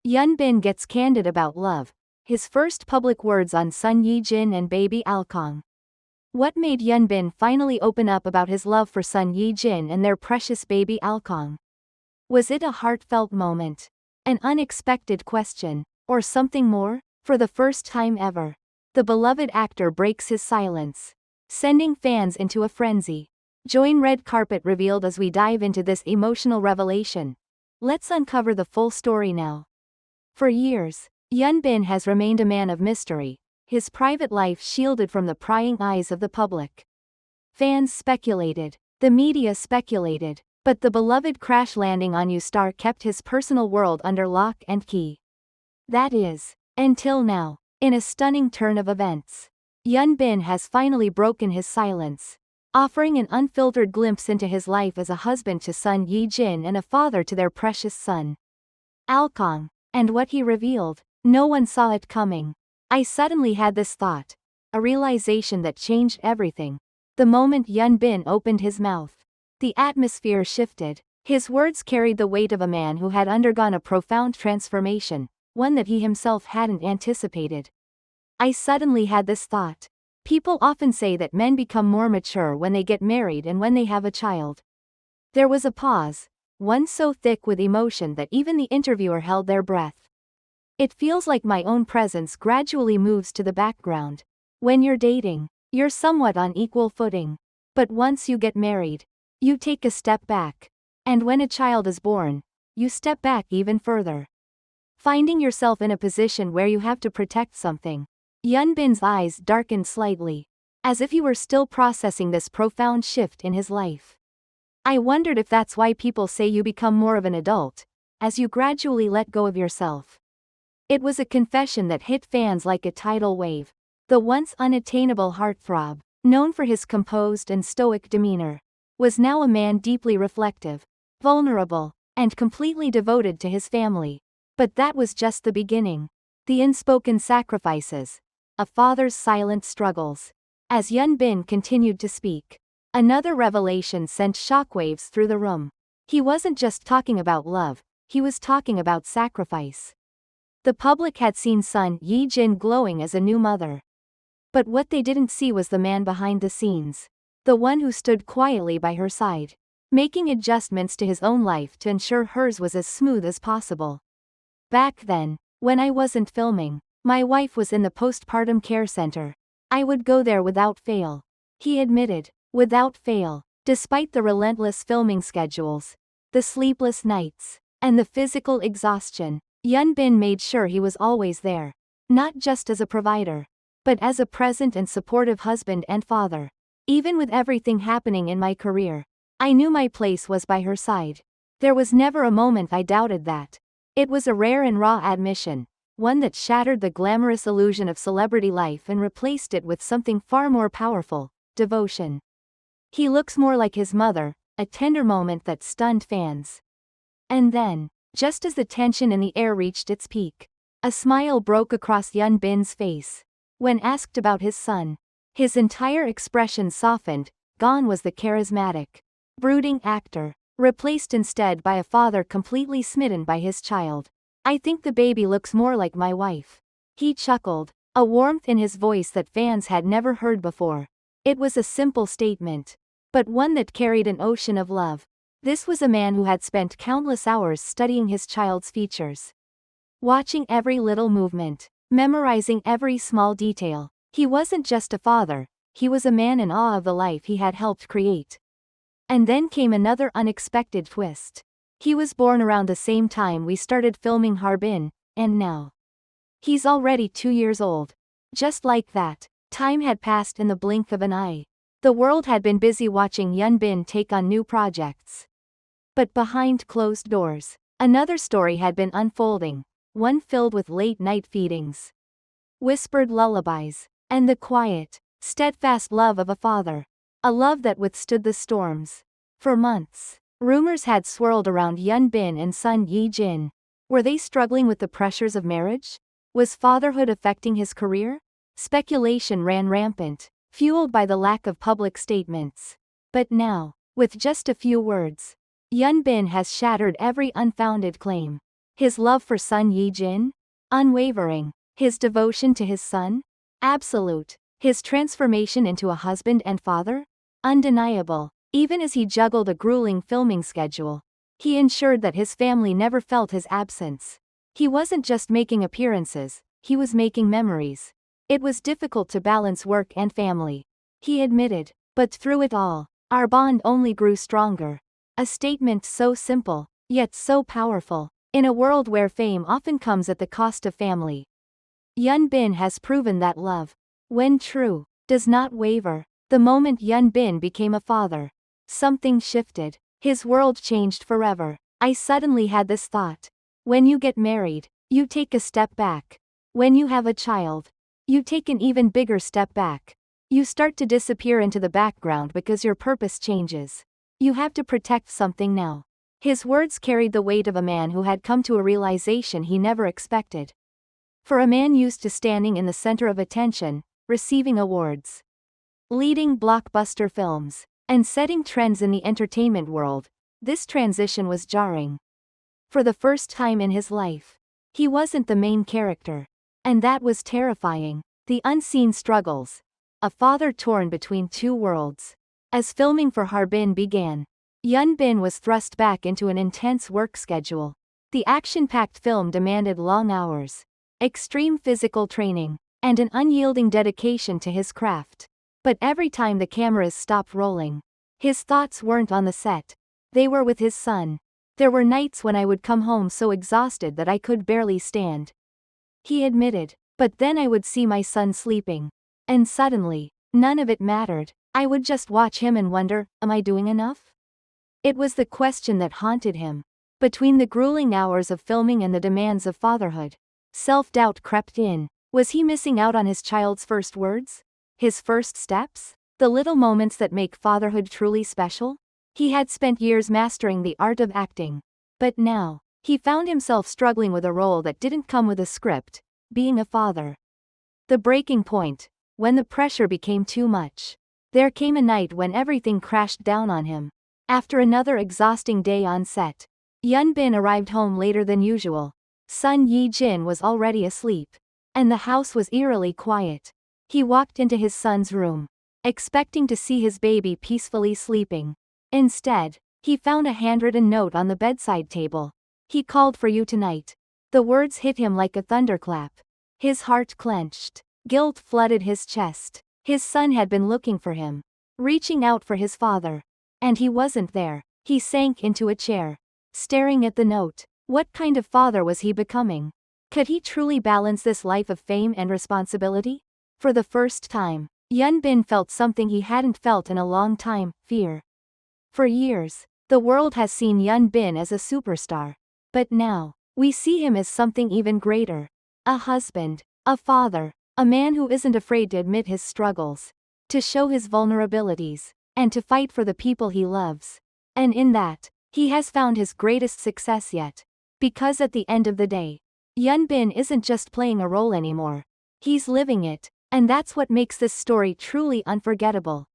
Hyun Bin gets candid about love. His first public words on son Ye-jin and baby Alkong. What made Hyun Bin finally open up about his love for son Ye-jin and their precious baby Alkong? Was it a heartfelt moment? An unexpected question? Or something more? For the first time ever, the beloved actor breaks his silence, sending fans into a frenzy. Join red carpet revealed as we dive into this emotional revelation. Let's uncover the full story now. For years, Hyun Bin has remained a man of mystery, his private life shielded from the prying eyes of the public. Fans speculated, the media speculated, but the beloved crash landing on you star kept his personal world under lock and key. That is, until now. In a stunning turn of events, Hyun Bin has finally broken his silence, offering an unfiltered glimpse into his life as a husband to son Ye-jin and a father to their precious son, Alkong. And what he revealed, no one saw it coming. I suddenly had this thought, a realization that changed everything. The moment Hyun Bin opened his mouth, the atmosphere shifted. His words carried the weight of a man who had undergone a profound transformation, one that he himself hadn't anticipated. I suddenly had this thought. People often say that men become more mature when they get married and when they have a child. There was a pause, one so thick with emotion that even the interviewer held their breath. It feels like my own presence gradually moves to the background. When you're dating, you're somewhat on equal footing. But once you get married, you take a step back. And when a child is born, you step back even further, finding yourself in a position where you have to protect something. Hyun Bin's eyes darkened slightly, as if he were still processing this profound shift in his life. I wondered if that's why people say you become more of an adult, as you gradually let go of yourself. It was a confession that hit fans like a tidal wave. The once unattainable heartthrob, known for his composed and stoic demeanor, was now a man deeply reflective, vulnerable, and completely devoted to his family. But that was just the beginning. The unspoken sacrifices, a father's silent struggles. As Hyun Bin continued to speak, another revelation sent shockwaves through the room. He wasn't just talking about love, he was talking about sacrifice. The public had seen son Ye-jin glowing as a new mother. But what they didn't see was the man behind the scenes. The one who stood quietly by her side, making adjustments to his own life to ensure hers was as smooth as possible. Back then, when I wasn't filming, my wife was in the postpartum care center. I would go there without fail. He admitted, without fail, despite the relentless filming schedules, the sleepless nights, and the physical exhaustion, Hyun Bin made sure he was always there. Not just as a provider, but as a present and supportive husband and father. Even with everything happening in my career, I knew my place was by her side. There was never a moment I doubted that. It was a rare and raw admission, one that shattered the glamorous illusion of celebrity life and replaced it with something far more powerful, devotion. He looks more like his mother, a tender moment that stunned fans. And then, just as the tension in the air reached its peak, a smile broke across Hyun Bin's face. When asked about his son, his entire expression softened. Gone was the charismatic, brooding actor, replaced instead by a father completely smitten by his child. I think the baby looks more like my wife. He chuckled, a warmth in his voice that fans had never heard before. It was a simple statement, but one that carried an ocean of love. This was a man who had spent countless hours studying his child's features, watching every little movement, memorizing every small detail. He wasn't just a father, he was a man in awe of the life he had helped create. And then came another unexpected twist. He was born around the same time we started filming Harbin, and now he's already 2 years old. Just like that, time had passed in the blink of an eye. The world had been busy watching Hyun Bin take on new projects. But behind closed doors, another story had been unfolding, one filled with late-night feedings, whispered lullabies, and the quiet, steadfast love of a father. A love that withstood the storms. For months, rumors had swirled around Hyun Bin and son Ye-jin. Were they struggling with the pressures of marriage? Was fatherhood affecting his career? Speculation ran rampant, fueled by the lack of public statements. But now, with just a few words, Hyun Bin has shattered every unfounded claim. His love for son Ye-jin? Unwavering. His devotion to his son? Absolute. His transformation into a husband and father? Undeniable. Even as he juggled a grueling filming schedule, he ensured that his family never felt his absence. He wasn't just making appearances, he was making memories. It was difficult to balance work and family, he admitted, but through it all, our bond only grew stronger. A statement so simple, yet so powerful, in a world where fame often comes at the cost of family. Hyun Bin has proven that love, when true, does not waver. The moment Hyun Bin became a father, something shifted. His world changed forever. I suddenly had this thought. When you get married, you take a step back. When you have a child, you take an even bigger step back. You start to disappear into the background because your purpose changes. You have to protect something now. His words carried the weight of a man who had come to a realization he never expected. For a man used to standing in the center of attention, receiving awards, leading blockbuster films, and setting trends in the entertainment world, this transition was jarring. For the first time in his life, he wasn't the main character. And that was terrifying. The unseen struggles. A father torn between two worlds. As filming for Harbin began, Hyun Bin was thrust back into an intense work schedule. The action-packed film demanded long hours, extreme physical training, and an unyielding dedication to his craft. But every time the cameras stopped rolling, his thoughts weren't on the set. They were with his son. There were nights when I would come home so exhausted that I could barely stand, he admitted, but then I would see my son sleeping. And suddenly, none of it mattered. I would just watch him and wonder, am I doing enough? It was the question that haunted him. Between the grueling hours of filming and the demands of fatherhood, self-doubt crept in. Was he missing out on his child's first words? His first steps? The little moments that make fatherhood truly special? He had spent years mastering the art of acting. But now, he found himself struggling with a role that didn't come with a script, being a father. The breaking point, when the pressure became too much. There came a night when everything crashed down on him. After another exhausting day on set, Hyun Bin arrived home later than usual. Son Ye-jin was already asleep, and the house was eerily quiet. He walked into his son's room, expecting to see his baby peacefully sleeping. Instead, he found a handwritten note on the bedside table. He called for you tonight. The words hit him like a thunderclap. His heart clenched. Guilt flooded his chest. His son had been looking for him, reaching out for his father. And he wasn't there. He sank into a chair, staring at the note. What kind of father was he becoming? Could he truly balance this life of fame and responsibility? For the first time, Hyun Bin felt something he hadn't felt in a long time, fear. For years, the world has seen Hyun Bin as a superstar. But now, we see him as something even greater. A husband, a father, a man who isn't afraid to admit his struggles, to show his vulnerabilities, and to fight for the people he loves. And in that, he has found his greatest success yet. Because at the end of the day, Hyun Bin isn't just playing a role anymore. He's living it, and that's what makes this story truly unforgettable.